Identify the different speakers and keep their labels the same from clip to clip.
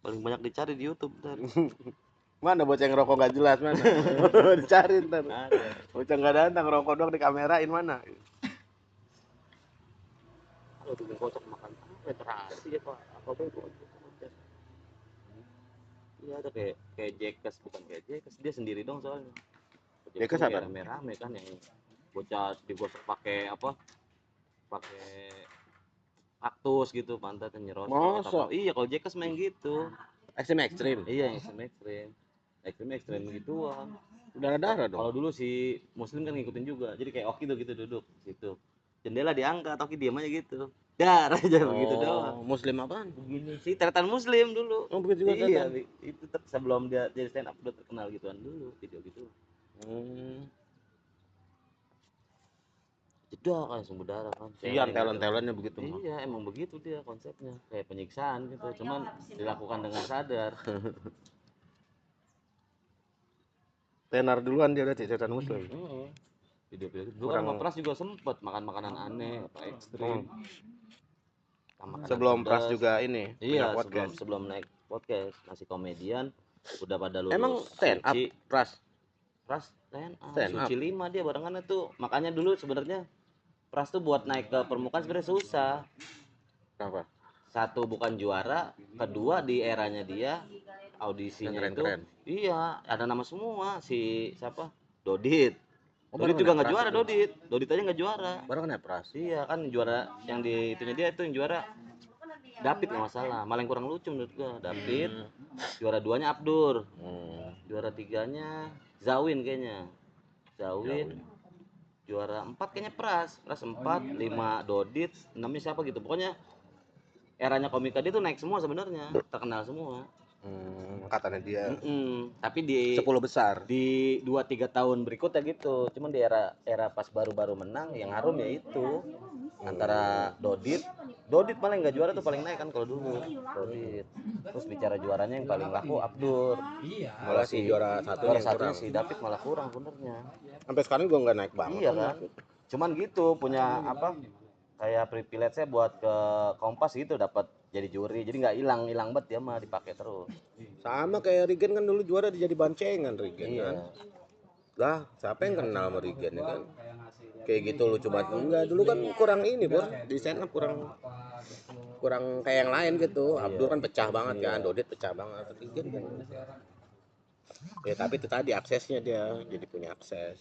Speaker 1: paling banyak dicari di YouTube ntar.
Speaker 2: Mana bocah yang rokok nggak jelas mana? Dicari ntar.
Speaker 1: Ada.
Speaker 2: Bocah nggak datang rokok doang dikamerain mana?
Speaker 1: Kalau bikin kocak makan apa terasi ya pak? Apa kocak? Iya ada kayak Jackass, bukan kayak Jackass, dia sendiri dong soalnya.
Speaker 2: Jackass
Speaker 1: kan
Speaker 2: apa?
Speaker 1: rame-rame kan yang bocah digosok pakai apa? Pakai kaktus gitu pantatnya nyerosot
Speaker 2: Masa?
Speaker 1: apa. Iya kalau Jackass main gitu.
Speaker 2: Ekstrim.
Speaker 1: Iya yang ekstrim. Ekstrim gituan.
Speaker 2: Darah-darah
Speaker 1: Kalau
Speaker 2: dong.
Speaker 1: dulu si Muslim kan ngikutin juga. Jadi kayak Oki tuh gitu duduk situ. Jendela diangkat, Oki diam aja gitu. Dar aja begitu doang.
Speaker 2: Muslim apaan?
Speaker 1: Begini sih tretan Muslim dulu.
Speaker 2: Oh, begitu juga
Speaker 1: Iya,
Speaker 2: tretan.
Speaker 1: itu sebelum dia jadi stand up udah terkenal gituan dulu, video gitu. Jeda kan sumber darah kan.
Speaker 2: Sian
Speaker 1: Celeng
Speaker 2: talent-talentnya
Speaker 1: gitu.
Speaker 2: begitu mah.
Speaker 1: Iya, emang begitu dia konsepnya. Kayak penyiksaan gitu. Cuman dilakukan dengan sadar.
Speaker 2: Tenar duluan dia udah cetan Muslim.
Speaker 1: Video-video gitu. Dulu kan sama Pras juga sempet makan makanan aneh, apa ekstrim.
Speaker 2: Sebelum Pras juga ini
Speaker 1: iya,
Speaker 2: punya podcast.
Speaker 1: sebelum naik podcast masih komedian, udah pada lulus.
Speaker 2: Emang stand up Pras?
Speaker 1: Pras stand up.
Speaker 2: Stand up.
Speaker 1: Suci 5 dia barengannya tuh. Makanya dulu sebenarnya Pras tuh buat naik ke permukaan sebenarnya susah.
Speaker 2: Kenapa?
Speaker 1: Satu bukan juara, kedua di eranya dia audisinya
Speaker 2: Yang
Speaker 1: itu
Speaker 2: keren-keren.
Speaker 1: iya ada nama semua si siapa Dodit.
Speaker 2: Oh,
Speaker 1: Dodit juga nggak
Speaker 2: Pras
Speaker 1: juara
Speaker 2: itu.
Speaker 1: Dodit aja nggak juara.
Speaker 2: Barengan ya Pras?
Speaker 1: Iya kan juara yang di itunya dia itu yang juara David nggak masalah, malah yang kurang lucu menurut gua David. Juara 2-nya Abdur. Juara 3-nya Zawin kayaknya. Zawin. Juara 4 kayaknya Pras 4, 5 Dodit, 6-nya siapa gitu. Pokoknya eranya komika dia tuh naik semua sebenarnya, terkenal semua.
Speaker 2: Angkatannya dia.
Speaker 1: Tapi di
Speaker 2: 10 besar.
Speaker 1: Di 2-3 tahun berikutnya gitu. Cuman di era pas baru-baru menang yang harum ya itu antara Dodit paling nggak juara tuh paling naik kan kalau dulu Dodit. Terus bicara juaranya yang paling laku Abdur.
Speaker 2: Malah si juara
Speaker 1: satunya si David malah kurang sebenarnya.
Speaker 2: Sampai sekarang gua nggak naik banget.
Speaker 1: Iya kan. Cuman gitu punya apa? Kayak privilege-nya buat ke Kompas gitu dapat jadi juri. Jadi nggak hilang banget dia mah dipakai terus.
Speaker 2: Sama kayak Regen kan dulu juara jadi bancengan Regen
Speaker 1: Iya.
Speaker 2: kan. Lah, siapa yang kenal sama Regen ya kan? Kayak gitu lu coba enggak dulu kan kurang ini, Bor. Di stand up kurang kayak yang lain gitu. Abdul kan pecah banget kan, Dodit pecah banget. Regen kan. Ya tapi itu tadi aksesnya dia jadi punya akses.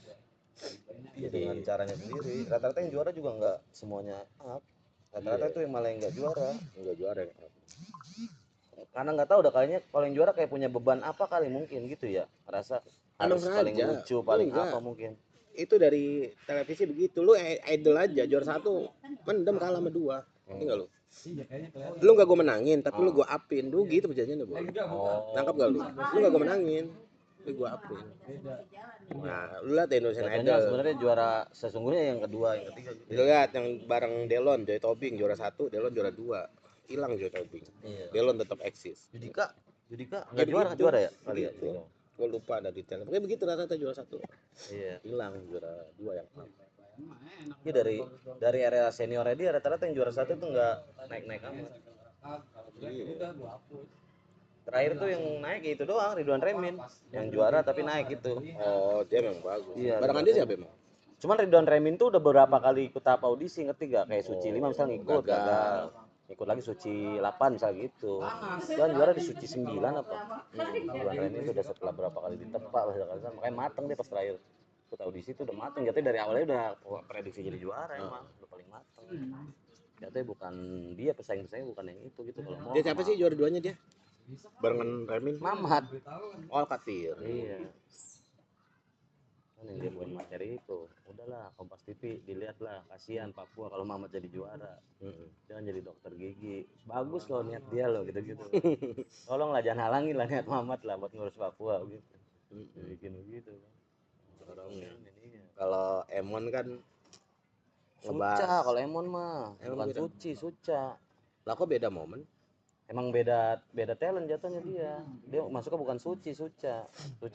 Speaker 1: Jadi dengan caranya sendiri. Rata-rata yang juara juga nggak semuanya up. Rata-rata itu yang malah yang nggak juara.
Speaker 2: Enggak juara.
Speaker 1: Karena nggak tahu udah kayaknya kalau yang juara kayak punya beban apa kali mungkin gitu ya. Rasa harus paling lucu, paling apa mungkin.
Speaker 2: Itu dari televisi begitu. Lu idol aja juara 1 mendem kalah sama 2. Tinggal lu. Lu gak gue menangin, tapi lu gue upin. Lu gitu perjanjiannya, Bro. Nangkap gak lu? Lu gak gue menangin, tapi gue upin. Nah, lu lihat Indonesian Idol.
Speaker 1: Sebenarnya juara sesungguhnya yang kedua, yang ketiga gitu.
Speaker 2: Lu lihat yang bareng Delon, Joy Tobing juara 1, Delon juara 2. Hilang Joy Tobing. Delon tetap eksis.
Speaker 1: Judika nggak juara ya kali ya.
Speaker 2: Gue lupa ada detailnya. Pokoknya begitu rata-rata juara 1.
Speaker 1: Iya.
Speaker 2: Hilang juara 2 yang up.
Speaker 1: Ini dari area seniornya dia rata-rata yang juara 1 itu nggak naik-naik amat. Terakhir tuh yang naik itu doang Ridwan Remin yang juara tapi naik gitu.
Speaker 2: Oh, dia memang bagus.
Speaker 1: Iya,
Speaker 2: Barengan dia siapa emang?
Speaker 1: Cuman Ridwan Remin tuh udah beberapa kali ikut tahap audisi, ngerti gak? Kayak Suci 5 misalnya ngikut gagal. Ikut lagi Suci 8 misalnya gitu. Dan juara di Suci 9 apa? Ridwan Remin itu udah setelah berapa kali ditepak makanya mateng dia pas terakhir ikut audisi itu udah mateng. Jatuhnya dari awalnya udah prediksi jadi juara emang udah paling mateng. Jatuhnya bukan dia pesaing-pesaingnya bukan yang itu gitu kalau mau.
Speaker 2: Dia siapa sih juara 2-nya dia? Barengan Remin?
Speaker 1: Mamat.
Speaker 2: Oh, Katir.
Speaker 1: Iya. Kan yang dia buat materi itu udahlah Kompas TV dilihatlah kasihan Papua kalau Mamat jadi juara. Jangan jadi dokter gigi bagus loh niat dia loh gitu-gitu. Tolonglah jangan halangin lah niat Mamat lah buat ngurus Papua gitu. Bikin begitu kan.
Speaker 2: Kalau Emon kan
Speaker 1: Suca kalau Emon mah bukan Suca.
Speaker 2: Lah kok beda momen?
Speaker 1: Emang beda talent jatuhnya dia masuknya bukan Suca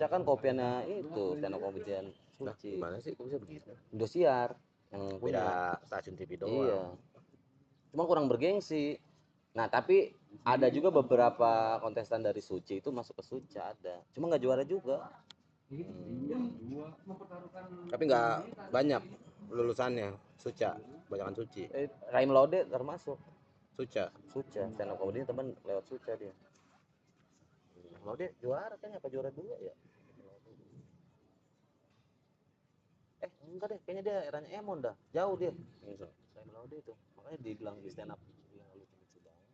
Speaker 1: kan kopiannya itu stand up comedian Suci.
Speaker 2: Gimana sih kok bisa begitu?
Speaker 1: Indosiar yang punya
Speaker 2: Beda stasiun TV doang.
Speaker 1: iya cuma kurang bergengsi Nah tapi ada juga beberapa kontestan dari Suci itu masuk ke Suca ada, cuma nggak juara juga.
Speaker 2: Tapi nggak banyak lulusannya Suca, banyakan Suci.
Speaker 1: Raim Laude termasuk
Speaker 2: Suca.
Speaker 1: Suca, stand up comedy teman lewat Suca dia. Laude juara kan apa juara 2 ya? Enggak deh, kayaknya dia eranya Emon dah, jauh dia. Raim Laude itu, makanya dibilang di stand up dia lucu-lucu banget.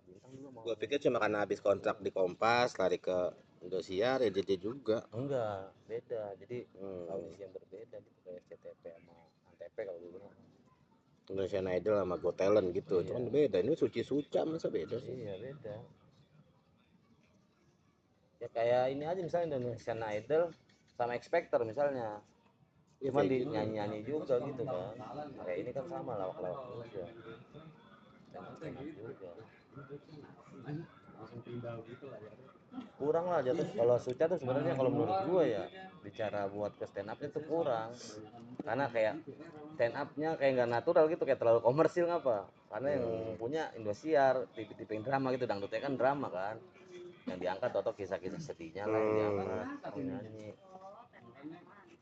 Speaker 1: Bintang dulu mau.
Speaker 2: Gue pikir cuma karena habis kontrak di Kompas lari ke Indosiar ya JJ juga.
Speaker 1: Enggak, beda. Jadi audisi yang berbeda gitu kayak CTP sama Antv kalau dulu.
Speaker 2: Indonesian Idol sama Got Talent gitu.
Speaker 1: Iya.
Speaker 2: Cuman beda. Ini Suci Suca masa beda sih?
Speaker 1: Iya, beda. Ya kayak ini aja misalnya Indonesian Idol sama X Factor misalnya.
Speaker 2: Ya,
Speaker 1: Cuman
Speaker 2: kayak
Speaker 1: di
Speaker 2: gitu.
Speaker 1: nyanyi-nyanyi juga gitu kan. Kayak ini kan sama lawak-lawak juga. Stand up juga. Kurang lah jatuh kalau Suca tuh sebenarnya kalau menurut gue ya bicara buat ke stand up itu kurang karena kayak stand upnya kayak nggak natural gitu kayak terlalu komersil ngapa karena yang punya Indosiar tipe-tipe drama gitu dangdutnya kan drama kan yang diangkat atau kisah-kisah sedihnya lah yang diangkat nyanyi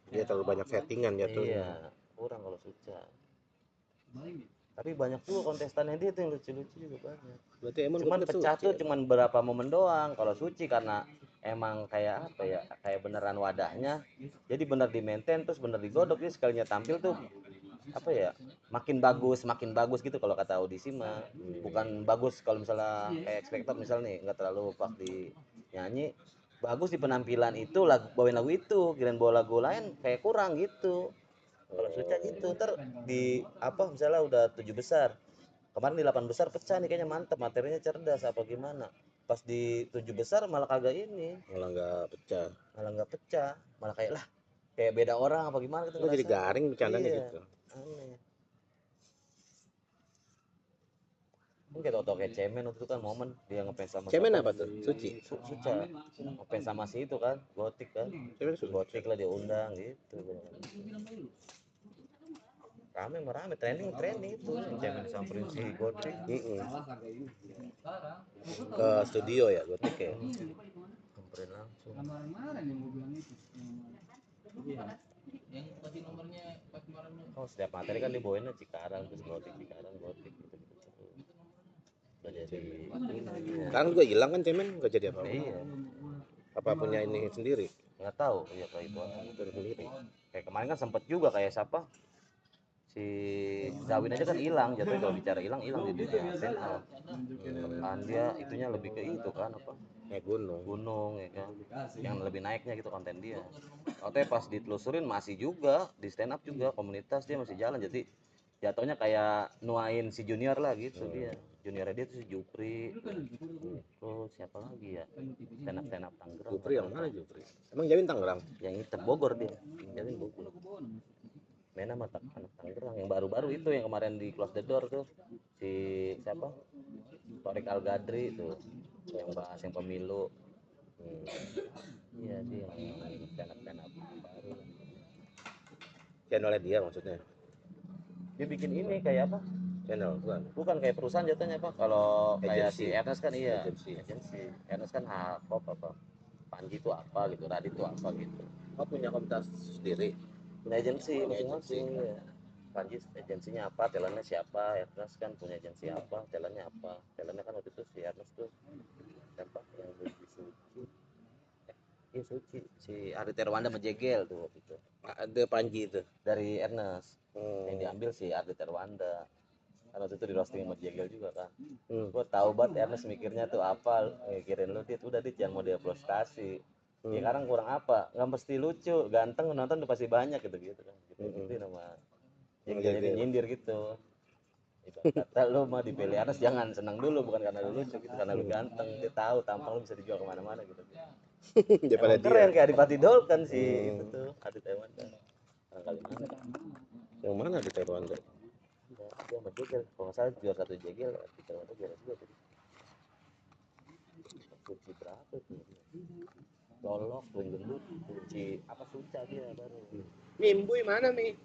Speaker 2: Dia terlalu banyak settingan jatuhnya.
Speaker 1: iya kurang kalau Suca tapi banyak juga kontestannya dia tuh yang lucu-lucu juga banyak
Speaker 2: Berarti emang
Speaker 1: cuman
Speaker 2: gue
Speaker 1: pecah
Speaker 2: Suci.
Speaker 1: tuh cuman beberapa momen doang kalau Suci karena emang kayak apa ya kayak beneran wadahnya jadi bener di maintain terus bener digodok dia sekalinya tampil tuh apa ya makin bagus gitu kalau kata audisi mah bukan bagus kalau misalnya kayak ekspektor misalnya nih nggak terlalu pas di nyanyi bagus di penampilan itu lagu bawain lagu itu kirain bawa lagu lain kayak kurang gitu kalau Suca gitu ntar di apa misalnya udah 7 besar kemarin di 8 besar pecah nih kayaknya mantep materinya cerdas apa gimana pas di 7 besar malah kagak ini
Speaker 2: Malah nggak pecah.
Speaker 1: malah nggak pecah malah kayak lah kayak beda orang apa gimana gitu
Speaker 2: Gue jadi
Speaker 1: ngerasa
Speaker 2: garing bercandanya
Speaker 1: iya
Speaker 2: gitu.
Speaker 1: aneh mungkin kayak tau kayak Cemen waktu itu kan momen dia ngefans sama
Speaker 2: Cemen
Speaker 1: siapa
Speaker 2: apa tuh? Suci.
Speaker 1: Suca ngefans sama si itu kan Gotik kan
Speaker 2: Cemen Suci.
Speaker 1: Gotik lah dia undang gitu rame trending itu yang Cemen samperin si Gotik
Speaker 2: Ke studio ya gue
Speaker 1: Gotik ya samperin langsung oh setiap materi kan dibawainnya Cikarang terus Gotik gitu udah jadi
Speaker 2: Sekarang juga hilang kan Cemen nggak jadi apa-apa.
Speaker 1: iya
Speaker 2: Apa punya ini sendiri?
Speaker 1: nggak tahu ya kayak itu
Speaker 2: Itu sendiri.
Speaker 1: kayak kemarin kan sempet juga kayak siapa si Zawin aja kan hilang jatuhnya kalau bicara hilang di dunia stand up kan dia itunya lebih ke itu kan apa
Speaker 2: Naik gunung.
Speaker 1: gunung ya kan yang lebih naiknya gitu konten dia katanya pas ditelusurin masih juga di stand up juga komunitas dia masih jalan jadi jatuhnya kayak nuain si junior lah gitu dia juniornya dia tuh si Jupri terus siapa lagi ya stand up Tangerang
Speaker 2: Jupri yang mana Jupri? Emang Jawin Tangerang?
Speaker 1: yang hitam Bogor dia Jawin Bogor main sama anak Tangerang yang baru-baru itu yang kemarin di Close the Door tuh si siapa Torik Al Gadri itu yang bahas yang pemilu iya sih yang stand up baru
Speaker 2: Channelnya dia maksudnya.
Speaker 1: dia bikin ini kayak apa
Speaker 2: Channel
Speaker 1: bukan kayak perusahaan jatuhnya apa kalau kayak si
Speaker 2: Agency.
Speaker 1: Ernest kan iya
Speaker 2: Agency.
Speaker 1: Ernest kan hip apa Panji itu apa gitu Radit itu apa gitu
Speaker 2: Oh punya komunitas sendiri.
Speaker 1: punya agensi masing-masing
Speaker 2: Agency.
Speaker 1: ya. Panji agensinya apa, talentnya siapa, Ernest kan punya agensi apa, talentnya apa, talentnya kan waktu itu si Ernest tuh siapa yang di Suci, iya Suci, si Ari Terwanda menjegel tuh waktu itu
Speaker 2: Ada Panji itu.
Speaker 1: dari Ernest yang diambil si Ari Terwanda kan waktu itu di roasting sama Jegel juga kan gua tahu banget Ernest mikirnya tuh apa mikirin lu dit udah dit jangan mau dia frustasi ya sekarang kurang apa nggak mesti lucu ganteng nonton udah pasti banyak gitu gitu kan gitu nama yang jadi nyindir gitu kata lu mah dipilih Ernest jangan senang dulu bukan karena lu lucu gitu karena lu ganteng dia tahu tampang lu bisa dijual kemana-mana gitu
Speaker 2: Daripada
Speaker 1: emang keren
Speaker 2: dia.
Speaker 1: kayak Adipati Dolken sih itu tuh Adit Ewanda kali mana
Speaker 2: Yang mana di Taiwan tuh?
Speaker 1: dia sama Jegel kalau nggak salah juara 1 Jegel Adit Ewanda juara 2 tuh kunci berapa tuh lolok gendut kunci apa Suca dia baru
Speaker 2: Mimbuy mana Mi?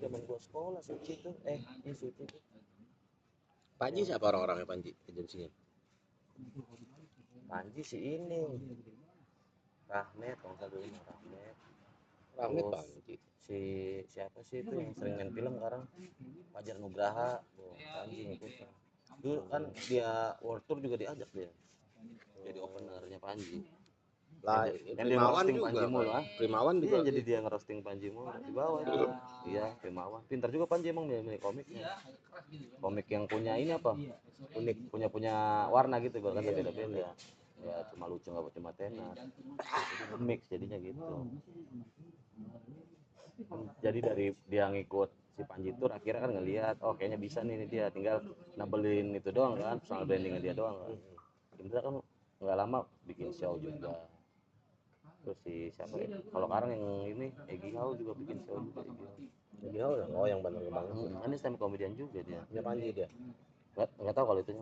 Speaker 1: zaman gua sekolah Suci tuh. Ini Suci tuh.
Speaker 2: Panji siapa orang-orangnya Panji agensinya?
Speaker 1: Panji si ini. Rahmat, kalau nggak salah dulu Rahmat.
Speaker 2: Ramit
Speaker 1: Terus
Speaker 2: Panji.
Speaker 1: siapa sih itu yang sering main film sekarang? Fajar Nugraha. Tuh, Panji ngikutin. Dulu kan dia World Tour juga diajak dia. Jadi openernya Panji.
Speaker 2: Lah,
Speaker 1: Yang dia
Speaker 2: Primawan
Speaker 1: ngerosting
Speaker 2: juga
Speaker 1: Panji
Speaker 2: kan.
Speaker 1: mulu, ah.
Speaker 2: Primawan
Speaker 1: Iya,
Speaker 2: juga.
Speaker 1: jadi dia ngerosting Panji mulu di bawah itu. Iya, Primawan. Pintar juga Panji emang milih komiknya. Komik yang punya ini apa? Unik, punya warna gitu, bahkan beda-beda. Ya cuma lucu nggak cuma tenar. Jadi mix jadinya gitu. Jadi dari dia ngikut si Panji Tur akhirnya kan ngelihat, oh kayaknya bisa nih dia, tinggal nambelin itu doang kan, personal brandingnya dia doang kan. Indra kan nggak lama bikin show juga. Terus si siapa ya? Kalau sekarang yang ini Egi Hao juga bikin show juga.
Speaker 2: Egi Hao ya? Oh yang Bandung banget.
Speaker 1: Ini stand comedian juga dia.
Speaker 2: Punya Panji dia.
Speaker 1: Nggak tahu kalau itu.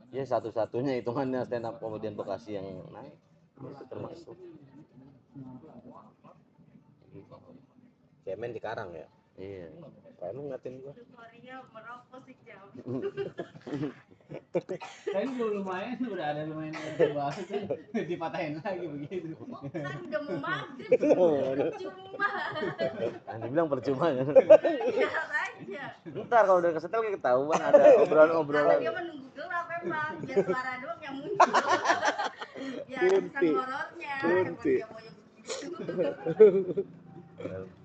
Speaker 1: Ya satu-satunya hitungannya stand up comedian Bekasi yang naik. Itu termasuk.
Speaker 2: Cemen di Karang ya.
Speaker 1: Iya.
Speaker 2: Kayak lu ngatin gua.
Speaker 3: Maria merokok sih jam.
Speaker 4: Tapi lumayan udah ada lumayan bahas tuh dipatahin lagi begitu.
Speaker 3: Kan udah mau maghrib. Cuma.
Speaker 1: Yang dibilang percuma ya.
Speaker 3: Lihat aja.
Speaker 1: Ntar kalau udah kesetel kayak ketahuan ada
Speaker 3: Karena
Speaker 1: obrolan-obrolan.
Speaker 3: dia menunggu gelap emang. Biar suara doang yang muncul. Ya ada kesan horornya.
Speaker 2: Kunti.
Speaker 3: Emang dia mau yang begitu.